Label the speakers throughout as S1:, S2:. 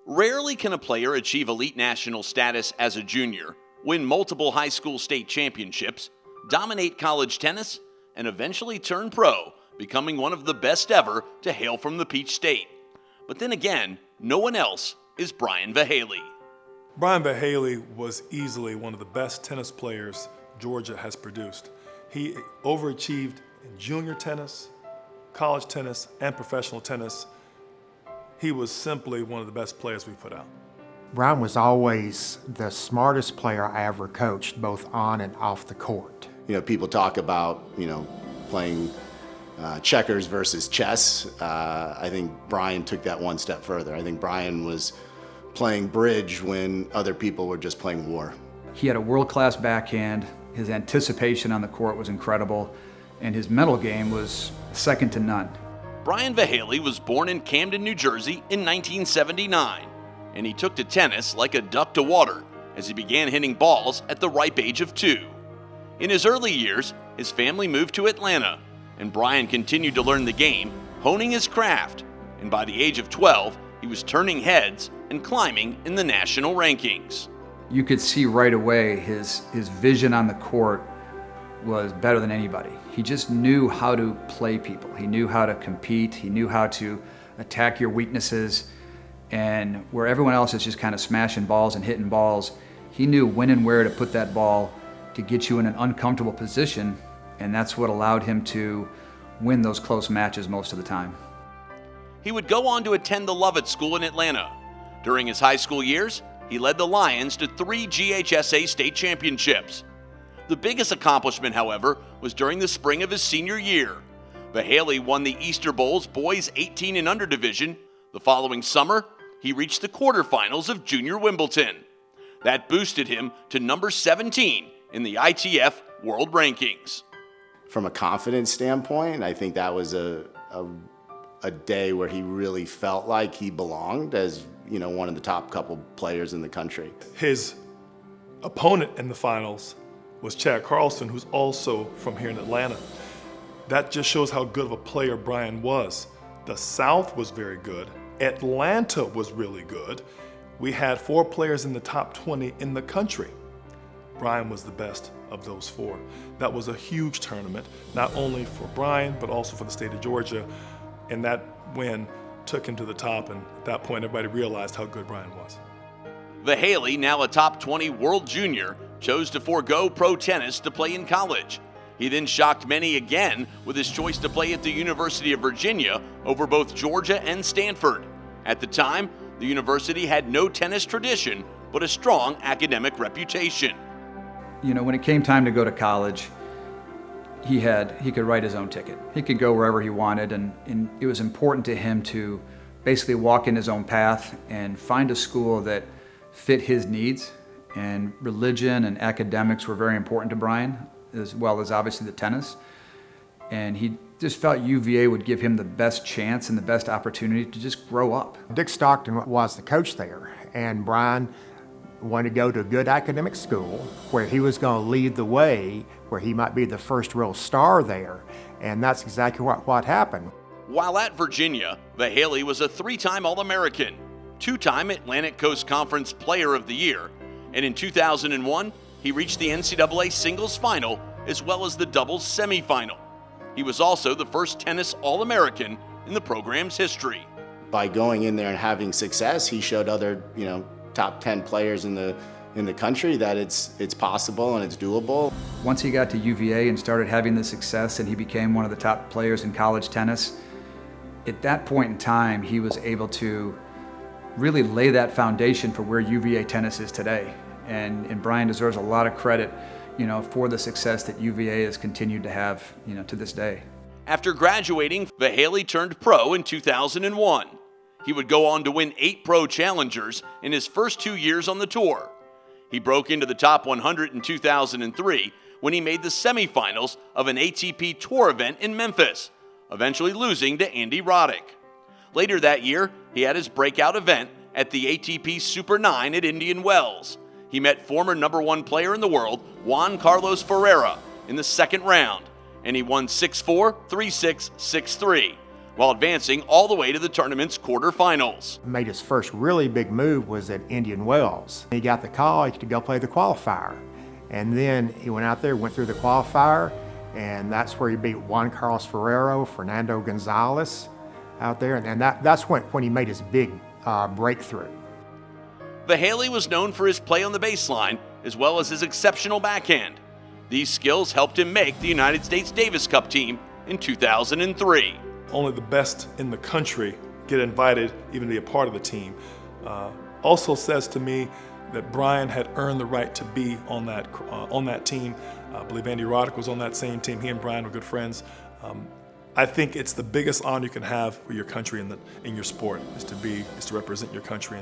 S1: Rarely can a player achieve elite national status as a junior, win multiple high school state championships, dominate college tennis, and eventually turn pro, becoming one of the best ever to hail from the Peach State. But then again, no one else is Brian Vahaly.
S2: Brian Vahaly was easily one of the best tennis players Georgia has produced. He overachieved in junior tennis, college tennis, and professional tennis. He was simply one of the best players we put out.
S3: Brian was always the smartest player I ever coached, both on and off the court.
S4: You know, people talk about, playing checkers versus chess. I think Brian took that one step further. I think Brian was playing bridge when other people were just playing war.
S5: He had a world-class backhand. His anticipation on the court was incredible, and his mental game was second to none.
S1: Brian Vahaly was born in Camden, New Jersey in 1979, and he took to tennis like a duck to water as he began hitting balls at the ripe age of 2. In his early years, his family moved to Atlanta, and Brian continued to learn the game, honing his craft, and by the age of 12, he was turning heads and climbing in the national rankings.
S5: You could see right away his vision on the court was better than anybody. He just knew how to play people. He knew how to compete. He knew how to attack your weaknesses. And where everyone else is just kind of smashing balls and hitting balls, he knew when and where to put that ball to get you in an uncomfortable position, and that's what allowed him to win those close matches most of the time.
S1: He would go on to attend the Lovett School in Atlanta. During his high school years, he led the Lions to 3 GHSA state championships. The biggest accomplishment, however, was during the spring of his senior year. Vahaly won the Easter Bowl's boys 18 and under division. The following summer, he reached the quarterfinals of Junior Wimbledon. That boosted him to number 17 in the ITF World Rankings.
S4: From a confidence standpoint, I think that was a day where he really felt like he belonged as, one of the top couple players in the country.
S2: His opponent in the finals was Chad Carlson, who's also from here in Atlanta. That just shows how good of a player Brian was. The South was very good. Atlanta was really good. We had 4 players in the top 20 in the country. Brian was the best of those 4. That was a huge tournament, not only for Brian, but also for the state of Georgia. And that win took him to the top, and at that point, everybody realized how good Brian was.
S1: Vahaly, now a top 20 world junior, chose to forego pro tennis to play in college. He then shocked many again with his choice to play at the University of Virginia over both Georgia and Stanford. At the time, the university had no tennis tradition, but a strong academic reputation.
S5: When it came time to go to college, he could write his own ticket. He could go wherever he wanted, and it was important to him to basically walk in his own path and find a school that fit his needs. And religion and academics were very important to Brian, as well as obviously the tennis. And he just felt UVA would give him the best chance and the best opportunity to just grow up.
S3: Dick Stockton was the coach there, and Brian wanted to go to a good academic school where he was going to lead the way, where he might be the first real star there. And that's exactly what happened.
S1: While at Virginia, Vahaly was a 3-time All-American, 2-time Atlantic Coast Conference Player of the Year, and in 2001, he reached the NCAA singles final as well as the doubles semifinal. He was also the first tennis All-American in the program's history.
S4: By going in there and having success, he showed other, top 10 players in the country that it's possible and it's doable.
S5: Once he got to UVA and started having the success and he became one of the top players in college tennis, at that point in time, he was able to really lay that foundation for where UVA tennis is today. And Brian deserves a lot of credit, for the success that UVA has continued to have, to this day.
S1: After graduating, Vahaly turned pro in 2001. He would go on to win 8 pro challengers in his first 2 years on the tour. He broke into the top 100 in 2003 when he made the semifinals of an ATP Tour event in Memphis, eventually losing to Andy Roddick. Later that year, he had his breakout event at the ATP Super 9 at Indian Wells. He met former #1 player in the world, Juan Carlos Ferreira, in the second round, and he won 6-4, 3-6, 6-3. while advancing all the way to the tournament's quarterfinals.
S3: Made his first really big move was at Indian Wells. He got the call to go play the qualifier. And then he went out there, went through the qualifier, and that's where he beat Juan Carlos Ferrero, Fernando Gonzalez out there. And that's when he made his big breakthrough.
S1: Vahaly was known for his play on the baseline as well as his exceptional backhand. These skills helped him make the United States Davis Cup team in 2003.
S2: Only the best in the country get invited even to be a part of the team. Also says to me that Brian had earned the right to be on that team. I believe Andy Roddick was on that same team. He and Brian were good friends. I think it's the biggest honor you can have for your country in your sport is to represent your country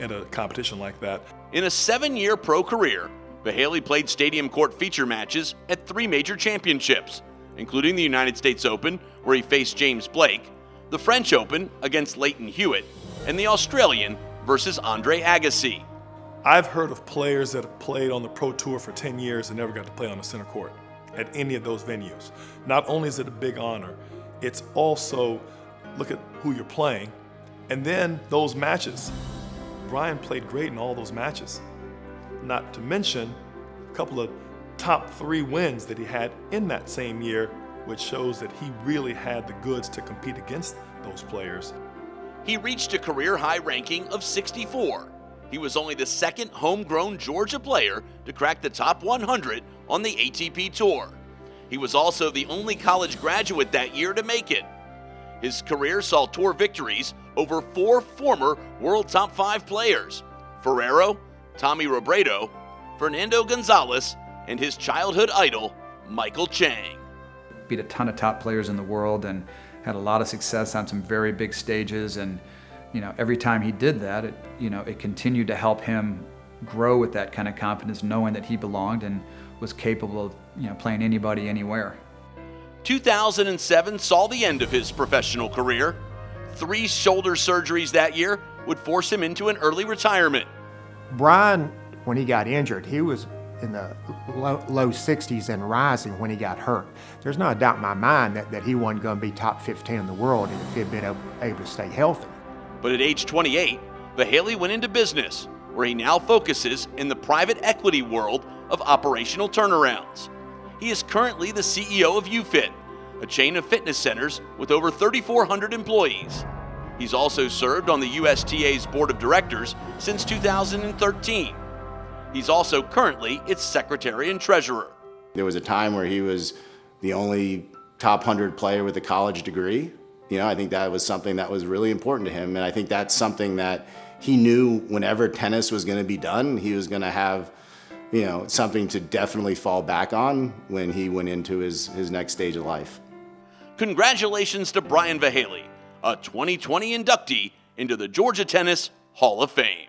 S2: in a competition like that.
S1: In a 7-year pro career, Vahaly played stadium court feature matches at 3 major championships, including the United States Open, where he faced James Blake, the French Open against Leighton Hewitt, and the Australian versus Andre Agassi.
S2: I've heard of players that have played on the Pro Tour for 10 years and never got to play on the center court at any of those venues. Not only is it a big honor, it's also, look at who you're playing, and then those matches. Brian played great in all those matches. Not to mention a couple of top 3 wins that he had in that same year, which shows that he really had the goods to compete against those players.
S1: He reached a career-high ranking of 64. He was only the second homegrown Georgia player to crack the top 100 on the ATP Tour. He was also the only college graduate that year to make it. His career saw tour victories over 4 former world top 5 players: Ferrero, Tommy Robredo, Fernando Gonzalez, and his childhood idol, Michael Chang.
S5: Beat a ton of top players in the world and had a lot of success on some very big stages. And every time he did that, it continued to help him grow with that kind of confidence, knowing that he belonged and was capable of playing anybody, anywhere.
S1: 2007 saw the end of his professional career. 3 shoulder surgeries that year would force him into an early retirement.
S3: Brian, when he got injured, he was in the low 60s and rising when he got hurt. There's no doubt in my mind that he wasn't going to be top 15 in the world if he had been able to stay healthy.
S1: But at age 28, Vahaly went into business, where he now focuses in the private equity world of operational turnarounds. He is currently the CEO of UFit, a chain of fitness centers with over 3,400 employees. He's also served on the USTA's board of directors since 2013. He's also currently its secretary and treasurer.
S4: There was a time where he was the only top 100 player with a college degree. I think that was something that was really important to him, and I think that's something that he knew whenever tennis was going to be done, he was going to have, something to definitely fall back on when he went into his next stage of life.
S1: Congratulations to Brian Vahaly, a 2020 inductee into the Georgia Tennis Hall of Fame.